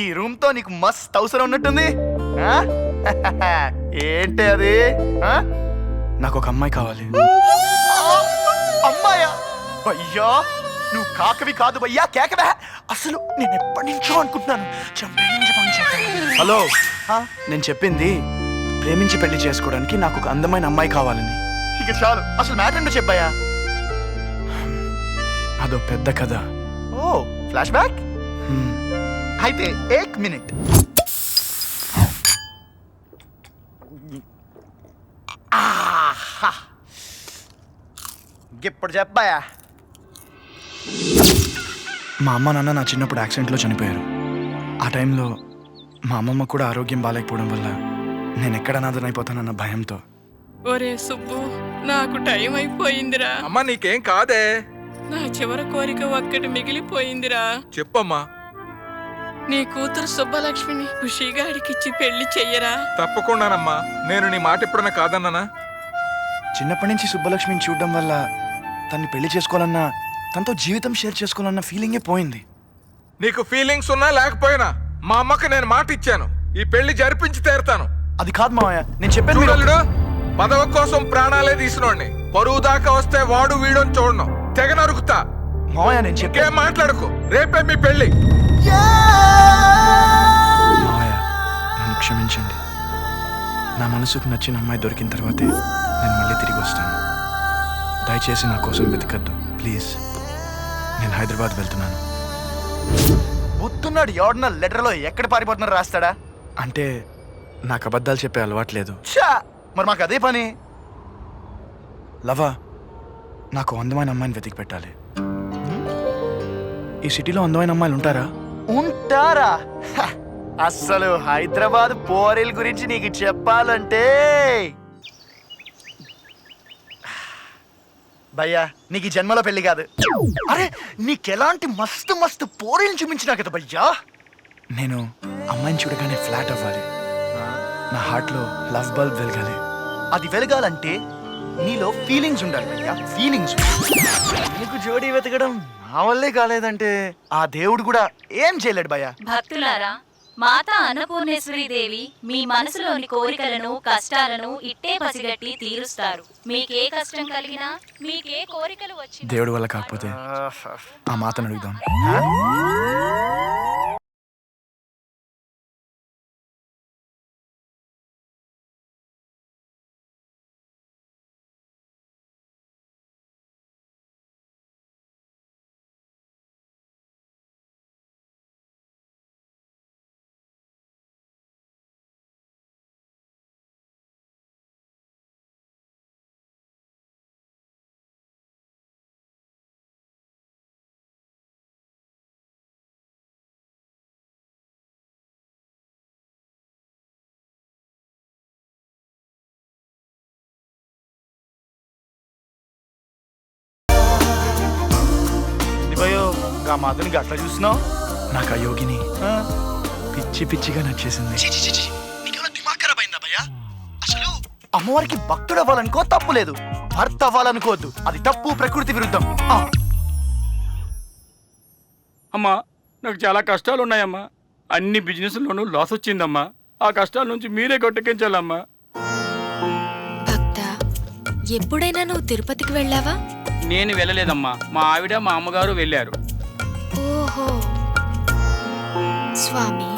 ఈ రూమ్ తో నీకు మస్త్ అవసరం ఉన్నట్టుంది. ఏంటి అది? నాకు ఒక అమ్మాయి కావాలి. అమ్మాయా? భయ్యా నువ్వు కాకవి కాదు భయ్యా, కేకవే. అసలు నేను ఎప్పటి నుంచో అనుకుంటున్నాను. హలో, నేను చెప్పింది ప్రేమించి పెళ్లి చేసుకోవడానికి నాకు ఒక అందమైన అమ్మాయి కావాలని. ఇక చాలు, అసలు మ్యాటర్ ఏంటో చెప్పయ్యా. అదో పెద్ద కథ. ఓ ఫ్లాష్ బ్యాక్. అయితే ఏక్ మినిట్. ఇప్పుడు చెప్పాయా. మా అమ్మ నాన్న నా చిన్నప్పుడు యాక్సిడెంట్లో చనిపోయారు. ఆ టైంలో మా అమ్మమ్మ కూడా ఆరోగ్యం బాగాలేకపోవడం వల్ల నేను ఎక్కడ అనాథనైపోతానన్న భయంతో. ఒరే సుబ్బు, నాకు టైం అయిపోయిందిరా. అమ్మా నీకేం కాదే. నా చివరి కోరిక ఒక్కటి మిగిలిపోయిందిరా. చెప్పమ్మా. నీ కూతురు సుబ్బలక్ష్మిని ఖుషిగాడికిచ్చి పెళ్లి చెయ్యరా. తప్పకుండానమ్మా. నేను నీ మాట ఎప్పుడన్నా కాదన్నానా? చిన్నప్పటి నుంచి సుబ్బలక్ష్మిని చూడడం వల్ల తన్ని పెళ్లి చేసుకోవాలన్నా, తనతో జీవితం షేర్ చేసుకోవాలన్న ఫీలింగే పోయింది. నీకు ఫీలింగ్స్ ఉన్నా లేకపోయినా మా అమ్మకి నేను మాట ఇచ్చాను, ఈ పెళ్లి జరిపించి తీరుతాను. అది కాదు మావయ్య, నేను చెప్పాను. చూడలుడు, పదవ కోసం ప్రాణాలే తీసినోడిని. పరువు దాకా వస్తే వాడు వీడని చూడను, తెగ నరుకుతా. మావయ్య నేను ఇంకేం మాట్లాడుకో, రేపే మీ పెళ్లి. మావయ్య నన్ను క్షమించండి. నా మనసుకు నచ్చిన అమ్మాయి దొరికిన తర్వాతే నేను మళ్ళీ తిరిగి వస్తాను. దయచేసి నా కోసం వెతకద్దు ప్లీజ్. నేను హైదరాబాద్ వెళ్తున్నాను. బుద్ధున్నాడు ఎవడన్నా లెటర్లో ఎక్కడ పారిపోతున్నారు రాస్తాడా? అంటే నాకు అబద్ధాలు చెప్పే అలవాట్లేదు. మరి మాకు అదే పని. లవా, నాకు అందమైన అమ్మాయిని వెతికి పెట్టాలి. ఈ సిటీలో అందమైన అమ్మాయిలు ఉంటారా? ఉంటారా? అస్సలు హైదరాబాద్ పోరీల గురించి నీకు చెప్పాలంటే భయ్యా నీకు ఈ జన్మలో పెళ్లి కాదు. అరే నీకెలాంటి మస్తు మస్తు పోరీలు చూపించినా కదా భయ్యా. నేను అమ్మాయిని చూడగానే ఫ్లాట్ అవ్వాలి. నా హార్ట్లో లవ్ బల్బ్ వెలగాలి. అది వెలగాలంటే నీలో ఫీలింగ్స్ ఉండాలి భయ్యా, ఫీలింగ్స్. నీకు జోడీ వెతకడం నా వల్లే కాలేదంటే ఆ దేవుడు కూడా ఏం చేయలేడు భయ్యా. భక్తులారా, మాతా అన్నపూర్ణేశ్వరి దేవి మీ మనసులోని కోరికలను, కష్టాలను ఇట్టే పసిగట్టి తీరుస్తారు. మీకే కష్టం కలిగినా, మీకే కోరికలు వచ్చినా దేవుడి వల్ల కాకపోతే ఆ మాతను అడుగుదాం. ఆ మాతని అట్లా చూసినావు? నాకు ఆ యోగిని పిచ్చి పిచ్చిగా నచ్చేసింది. అసలు అమ్మవారికి భక్తుడు అవ్వాలనుకో తప్పు లేదు, భర్త అవ్వాలనుకోవద్దు, అది తప్పు, ప్రకృతి విరుద్ధం. అమ్మా నాకు చాలా కష్టాలు ఉన్నాయమ్మా. అన్ని బిజినెస్లోనూ లాస్ వచ్చిందమ్మా. ఆ కష్టాల నుంచి మీరే కొట్టకించాలమ్మా. భక్త, ఎప్పుడైనా నువ్వు తిరుపతికి వెళ్ళావా? నేను వెళ్ళలేదమ్మా, మా ఆవిడ మా అమ్మగారు వెళ్ళారు. ఓహో, స్వామి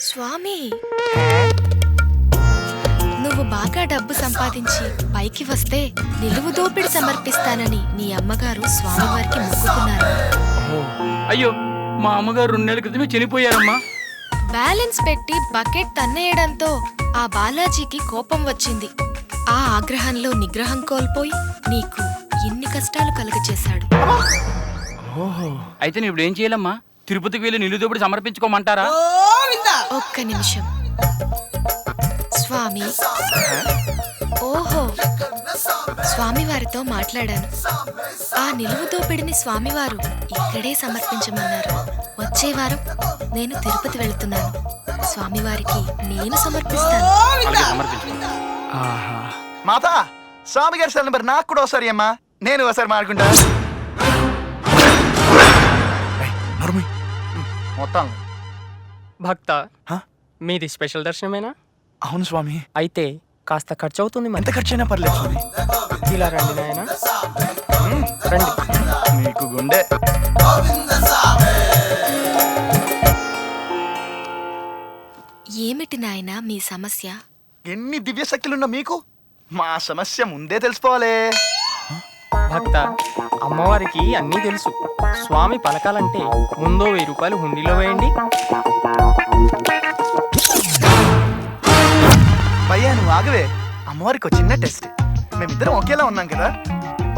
స్వామి, నువ్వు బాగా డబ్బు సంపాదించి పైకి వస్తే నిలువు దోపిడి సమర్పిస్తానని నీ అమ్మగారు స్వామివారికి మొక్కుకున్నారు. అయ్యో, మా అమ్మగారు 2 నెలల క్రితమే చనిపోయారమ్మా. బ్యాలెన్స్ పెట్టి బకెట్ తన్నేయడంతో ఆ బాలాజీకి కోపం వచ్చింది. ఆ ఆగ్రహంలో నిగ్రహం కోల్పోయి నీకు ఎన్ని కష్టాలు కలుగచేశాడు. అయితే నేను ఇప్పుడు ఏం చేయాలమ్మా? తిరుపతికి వెళ్ళి నిలుదోపుడు సమర్పించుకోమంటారా? ఒక్క నిమిషం స్వామి. ఓహో, స్వామివారితో మాట్లాడాను. ఆ నిలువు దోపిడిని స్వామివారు ఇక్కడే సమర్పించమన్నారు. వచ్చే వారం నేను తిరుపతి వెళ్తున్నాను. స్వామివారికి నేను సమర్పిస్తాను. మాతా, స్వామి గారి సెల్ నెంబర్ నాకు కూడా ఒకసారి అమ్మా, నేను ఒకసారి మారుకుంటా. మొత్తం భక్త హ? మీది స్పెషల్ దర్శనమేనా? అవును స్వామి. అయితే కాస్త ఖర్చు అవుతుంది మరి. ఎంత ఖర్చైనా పర్లేదు స్వామి. ఇలా రండి నాయనా, రండి. మీకు గుండె. ఏమిటి నాయనా మీ సమస్య? ఎన్ని దివ్య శక్తులున్నా మీకు మా సమస్య ముందే తెలిసిపోవాలే. భక్త, అమ్మవారికి అన్నీ తెలుసు. స్వామి పలకాలంటే ముందో 1000 రూపాయలు హుండీలో వేయండి. భయ్యా నువ్వు ఆగవే. అమ్మవారికి ఒక చిన్న టెస్ట్. మేమిద్దరం ఒకేలా ఉన్నాం కదా.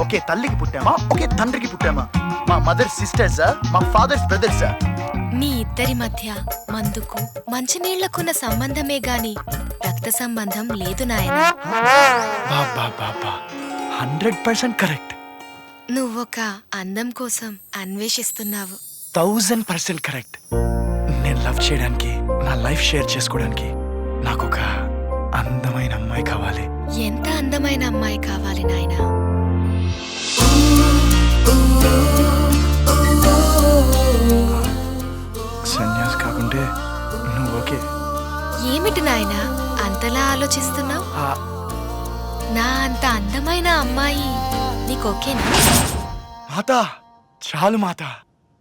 ఒకే తల్లికి పుట్టామా, ఒకే తండ్రికి పుట్టామా? మా మదర్ సిస్టర్సా, మా ఫాదర్స్ బ్రదర్సా? మీ ఇద్దరి మధ్య మందుకు మంచినీళ్లకున్న సంబంధమే గాని రక్త సంబంధం లేదు నాయనా. బాబా బాబా 100% కరెక్ట్. నువ్వొక అందం కోసం అన్వేషిస్తున్నావు. 1000% కరెక్ట్. నేను లవ్ చేయడానికి, నా లైఫ్ షేర్ చేసుకోవడానికి నాకు ఒక అందమైన అమ్మాయి కావాలి. ఎంత అందమైన అమ్మాయి కావాలి నాయనా? సన్యాసి కాకుంటే నువ్వు ఓకే? ఏమిటి నాయనా అంతలా ఆలోచిస్తున్నావు? ఆ, నా అంత అందమైన అమ్మాయి నీకోకేనా? మాతా చాలు మాత.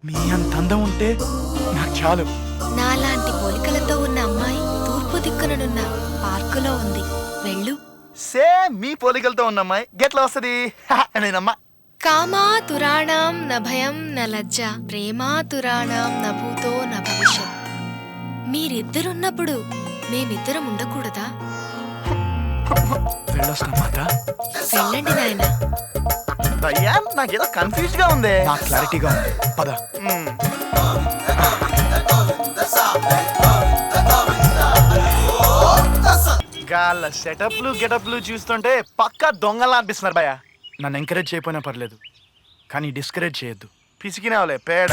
మీ అంత అందం ఉంటే నాకు చాలు. నాలాంటి పోలికలతో ఉన్న అమ్మాయి తూర్పు దిక్కుననున్న పార్కులో ఉంది. వెళ్ళు. సేమ్ మీ పోలికలతో ఉన్న అమ్మాయి గెట్లా వస్తుంది? నేనమ్మా కామాతురాణం న భయం న లజ్జ, ప్రేమాతురాణం న భూతో న భవిష్యత్. మీరిద్దరున్నప్పుడు మేమిద్దరం ఉండకూడదా? వెళ్ళొస్తా మాత. వెళ్ళండి నాయనా. భయ్యా నాకేదో కన్ఫ్యూజ్ గా ఉంది. నాకు క్లారిటీగా ఉంది. పద. గాళ్ళ సెటప్లు గెటప్లు చూస్తుంటే పక్కా దొంగలా అనిపిస్తున్నారు భయ్యా. నన్ను ఎంకరేజ్ చేయకపోయినా పర్లేదు, కానీ డిస్కరేజ్ చేయొద్దు. పిసికినావులే పేడ.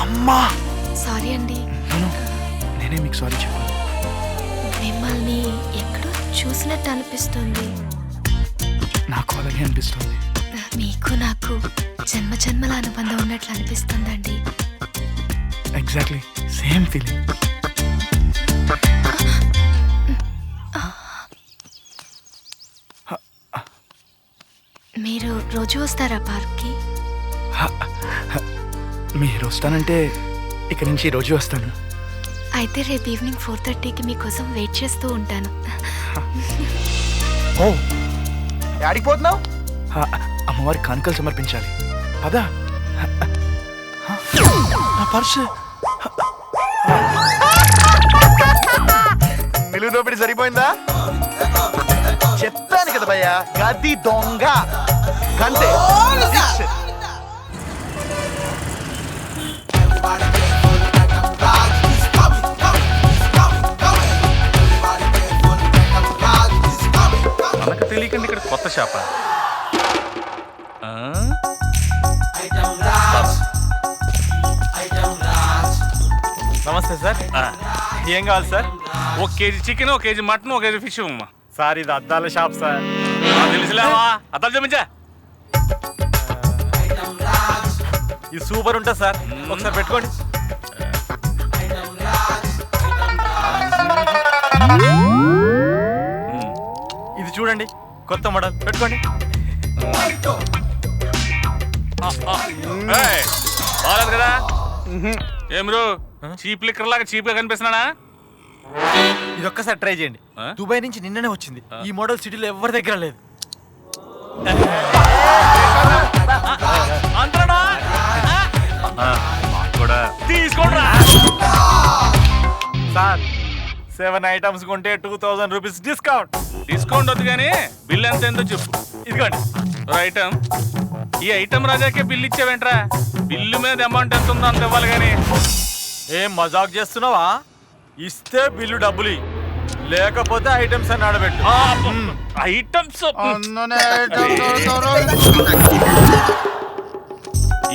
అమ్మా, సారీ అండి. నేనే మీకు సారీ చెప్పాను. మిమ్మల్ని ఎక్కడో చూసినట్టు అనిపిస్తుంది. నాకు అలాగే అనిపిస్తుంది. మీకు నాకు జన్మ జన్మల అనుబంధం ఉన్నట్లు అనిపిస్తుందండి. Exactly same feeling. మీరు రోజు వస్తారా పార్క్కి? మీరు వస్తానంటే ఇక నుంచి రోజు వస్తాను. అయితే రేపు ఈవినింగ్ 4:30కి మీకోసం వెయిట్ చేస్తూ ఉంటాను. ఓ, ఆడిపోతున్నావు? అమ్మవారి కానుకలు సమర్పించాలి. పద. నా పర్సు. నిలువు దోపిడి సరిపోయిందా? చెప్పాను కదా భయ్యా, గది దొంగ గంటే. మనకు తెలియకండి ఇక్కడ కొత్త షాపా? నమస్తే సార్. ఏం కావాలి sir? 1 KG chicken, 1 KG mutton, 1 KG fish అమ్మా. సార్ ఇది అద్దాల షాప్ సార్. తెలుసులేవా? అద్దాలు చూపించా. ఇది సూపర్ ఉంటుంది సార్, ఒకసారి పెట్టుకోండి. ఇది చూడండి, కొత్త మోడల్, పెట్టుకోండి. బాగాలేదు కదా? ఏం బ్రో, చీప్ లిక్కర్ లాగా చీప్ గా కనిపిస్తున్నానా? ఇది ఒక్కసారి ట్రై చేయండి. దుబాయ్ నుంచి నిన్ననే వచ్చింది. ఈ మోడల్ సిటీలో ఎవరి దగ్గర లేదు. అంతేనా? కూడా తీసుకోండి సార్. 7 ఐటమ్స్ కొంటే 2000 రూపీస్ డిస్కౌంట్. డిస్కౌంట్ వద్దు కానీ బిల్ ఎంత ఎంతో చెప్పు. ఇదిగోండి. ఐటమ్ ఈ ఐటమ్ రాజాకే బిల్లు ఇచ్చావేంట్రా? బిల్లు మీద అమౌంట్ ఎంత ఉందో అంత ఇవ్వాలి కానీ. ఏం మజాక్ చేస్తున్నావా? ఇస్తే బిల్లు డబ్బులు ఇయ్యి. లేకపోతే ఐటమ్స్ అని ఆడబెట్టు. ఐటమ్స్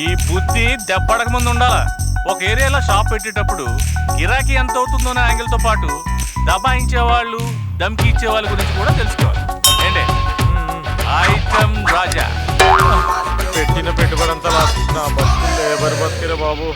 ఈ బుద్ధి దెబ్బడక ముందు ఉండాలా. ఒక ఏరియాలో షాప్ పెట్టేటప్పుడు గిరాకీ ఎంత అవుతుందో అనే యాంగిల్తో పాటు దబాయించే వాళ్ళు దమ్కి ఇచ్చే వాళ్ళ గురించి కూడా తెలుసుకోవాలి. ఏంటి ఐటమ్ రాజా పెట్టిన పెట్టుబడి అంతా లాస్ట్. నా బతుకులు ఎవరు బతికిరా బాబు.